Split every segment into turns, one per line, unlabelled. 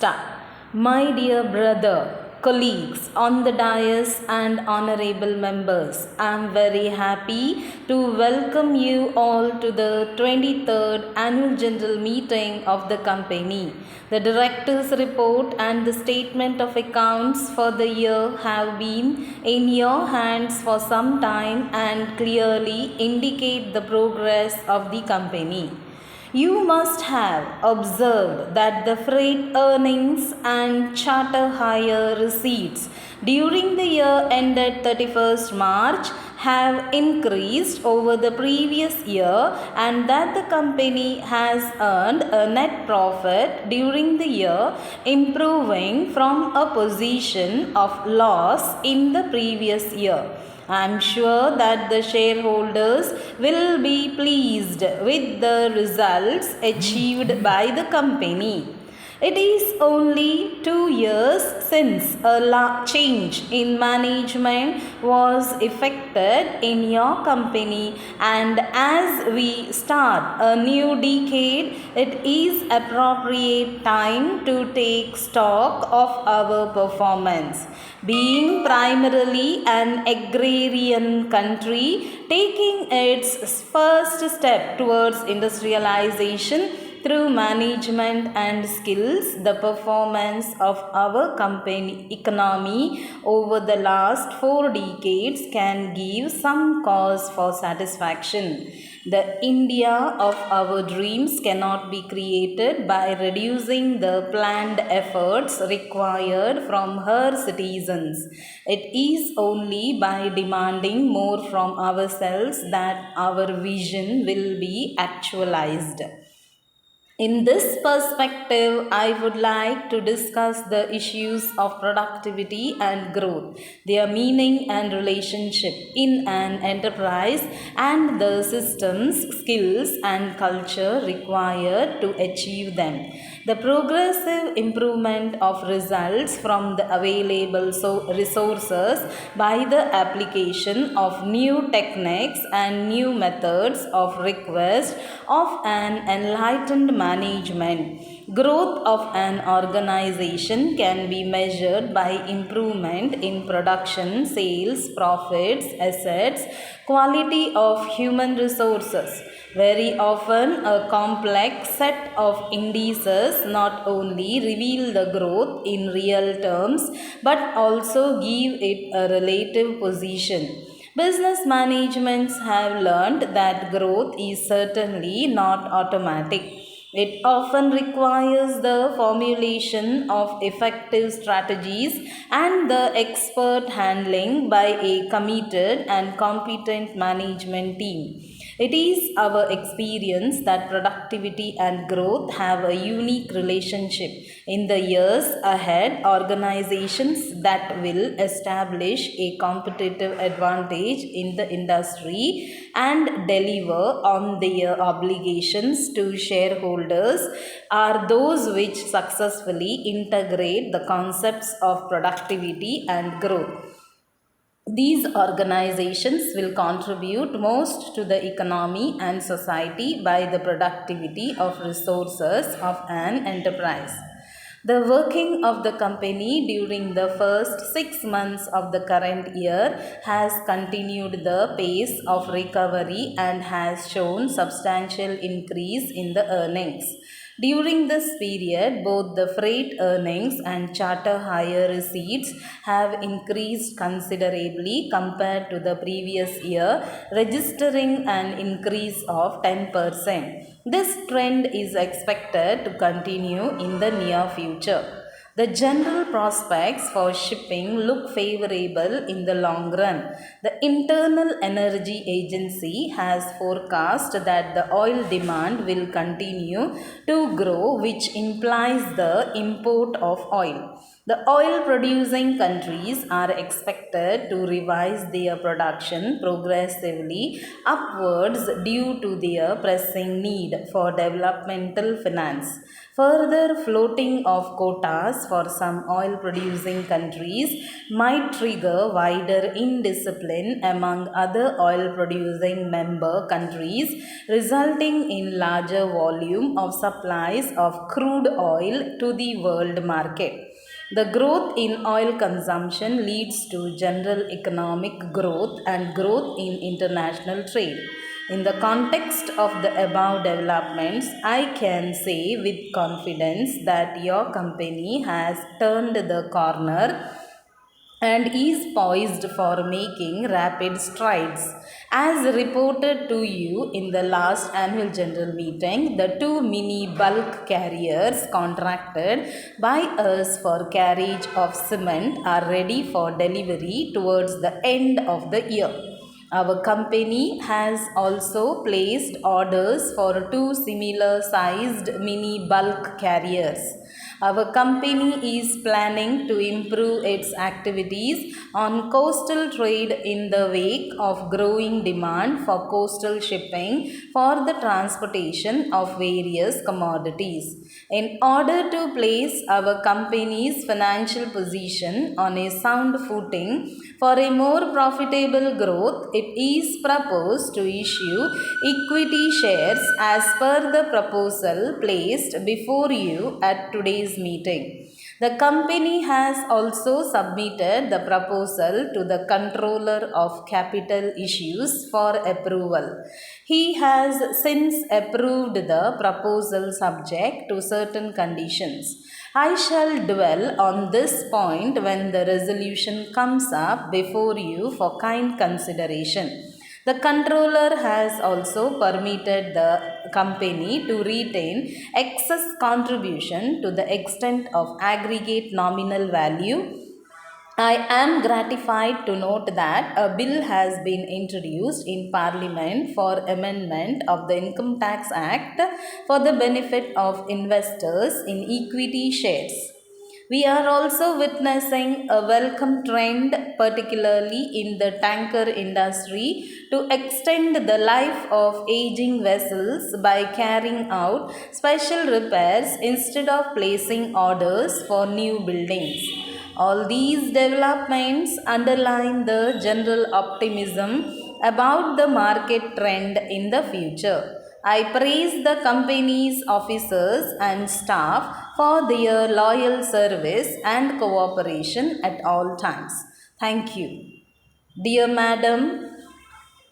start. My dear brother, colleagues on the dais and honorable members, I am very happy to welcome you all to the 23rd annual general meeting of the company. The director's report and the statement of accounts for the year have been in your hands for some time and clearly indicate the progress of the company. You must have observed that the freight earnings and charter hire receipts during the year ended 31st March have increased over the previous year and that the company has earned a net profit during the year, improving from a position of loss in the previous year. I am sure that the shareholders will be pleased with the results achieved by the company. It is only 2 years since a change in management was effected in your company, and as we start a new decade, it is appropriate time to take stock of our performance. Being primarily an agrarian country, taking its first step towards industrialization through management and skills, the performance of our company economy over the last 4 decades can give some cause for satisfaction. The India of our dreams cannot be created by reducing the planned efforts required from her citizens. It is only by demanding more from ourselves that our vision will be actualized. In this perspective, I would like to discuss the issues of productivity and growth, their meaning and relationship in an enterprise, and the systems, skills, and culture required to achieve them. The progressive improvement of results from the available resources by the application of new techniques and new methods of request of an enlightened management. Growth of an organization can be measured by improvement in production, sales, profits, assets, quality of human resources. Very often, a complex set of indices not only reveal the growth in real terms but also give it a relative position. Business managements have learned that growth is certainly not automatic. It often requires the formulation of effective strategies and the expert handling by a committed and competent management team. It is our experience that productivity and growth have a unique relationship. In the years ahead, organizations that will establish a competitive advantage in the industry and deliver on their obligations to shareholders are those which successfully integrate the concepts of productivity and growth. These organizations will contribute most to the economy and society by the productivity of resources of an enterprise. The working of the company during the first 6 months of the current year has continued the pace of recovery and has shown substantial increase in the earnings. During this period, both the freight earnings and charter hire receipts have increased considerably compared to the previous year, registering an increase of 10%. This trend is expected to continue in the near future. The general prospects for shipping look favorable in the long run. The Internal Energy Agency has forecast that the oil demand will continue to grow, which implies the import of oil. The oil producing countries are expected to revise their production progressively upwards due to their pressing need for developmental finance. Further floating of quotas for some oil producing countries might trigger wider indiscipline among other oil producing member countries, resulting in larger volume of supplies of crude oil to the world market. The growth in oil consumption leads to general economic growth and growth in international trade. In the context of the above developments, I can say with confidence that your company has turned the corner and is poised for making rapid strides. As reported to you in the last annual general meeting, the two mini bulk carriers contracted by us for carriage of cement are ready for delivery towards the end of the year. Our company has also placed orders for two similar sized mini bulk carriers. Our company is planning to improve its activities on coastal trade in the wake of growing demand for coastal shipping for the transportation of various commodities. In order to place our company's financial position on a sound footing for a more profitable growth, it is proposed to issue equity shares as per the proposal placed before you at today's meeting. The company has also submitted the proposal to the Controller of Capital Issues for approval. He has since approved the proposal subject to certain conditions. I shall dwell on this point when the resolution comes up before you for kind consideration. The controller has also permitted the company to retain excess contribution to the extent of aggregate nominal value. I am gratified to note that a bill has been introduced in Parliament for amendment of the Income Tax Act for the benefit of investors in equity shares. We are also witnessing a welcome trend, particularly in the tanker industry, to extend the life of aging vessels by carrying out special repairs instead of placing orders for new buildings. All these developments underline the general optimism about the market trend in the future. I praise the company's officers and staff for their loyal service and cooperation at all times. Thank you. Dear Madam,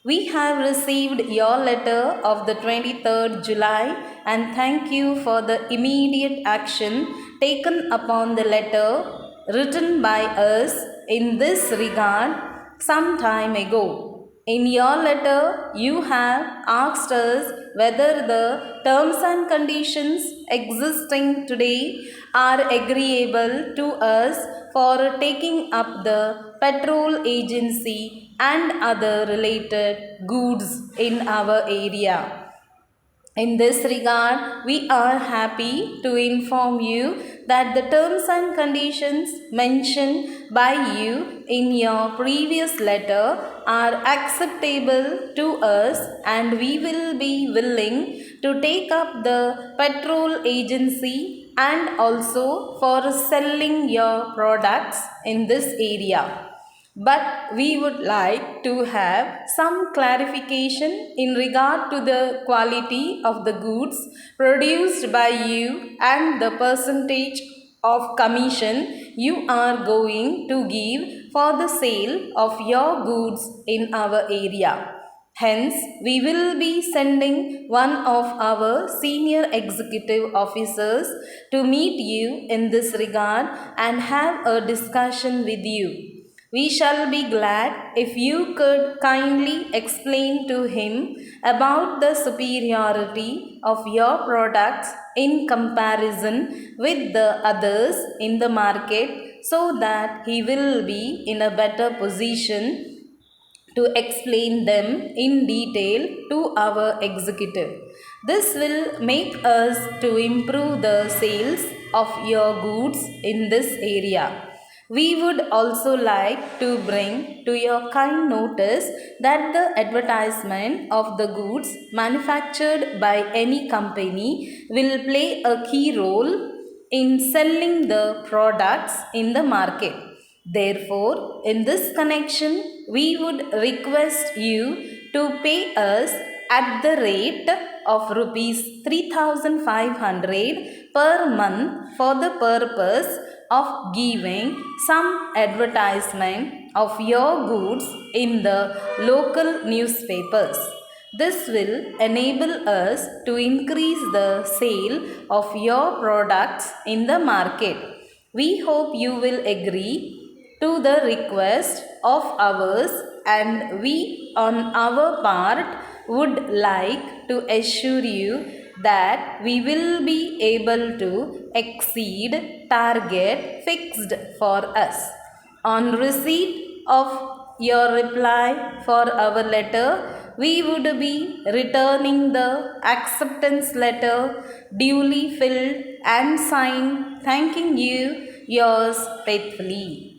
we have received your letter of the 23rd July and thank you for the immediate action taken upon the letter written by us in this regard some time ago. In your letter, you have asked us whether the terms and conditions existing today are agreeable to us for taking up the petrol agency and other related goods in our area. In this regard, we are happy to inform you that the terms and conditions mentioned by you in your previous letter are acceptable to us and we will be willing to take up the petrol agency and also for selling your products in this area. But we would like to have some clarification in regard to the quality of the goods produced by you and the percentage of commission you are going to give for the sale of your goods in our area. Hence, we will be sending one of our senior executive officers to meet you in this regard and have a discussion with you. We shall be glad if you could kindly explain to him about the superiority of your products in comparison with the others in the market so that he will be in a better position to explain them in detail to our executive. This will make us to improve the sales of your goods in this area. We would also like to bring to your kind notice that the advertisement of the goods manufactured by any company will play a key role in selling the products in the market. Therefore, in this connection, we would request you to pay us at the rate of rupees 3500 per month for the purpose of giving some advertisement of your goods in the local newspapers. This will enable us to increase the sale of your products in the market. We hope you will agree to the request of ours, and we on our part would like to assure you that we will be able to exceed target fixed for us. On receipt of your reply for our letter, we would be returning the acceptance letter duly filled and signed, thanking you, yours faithfully.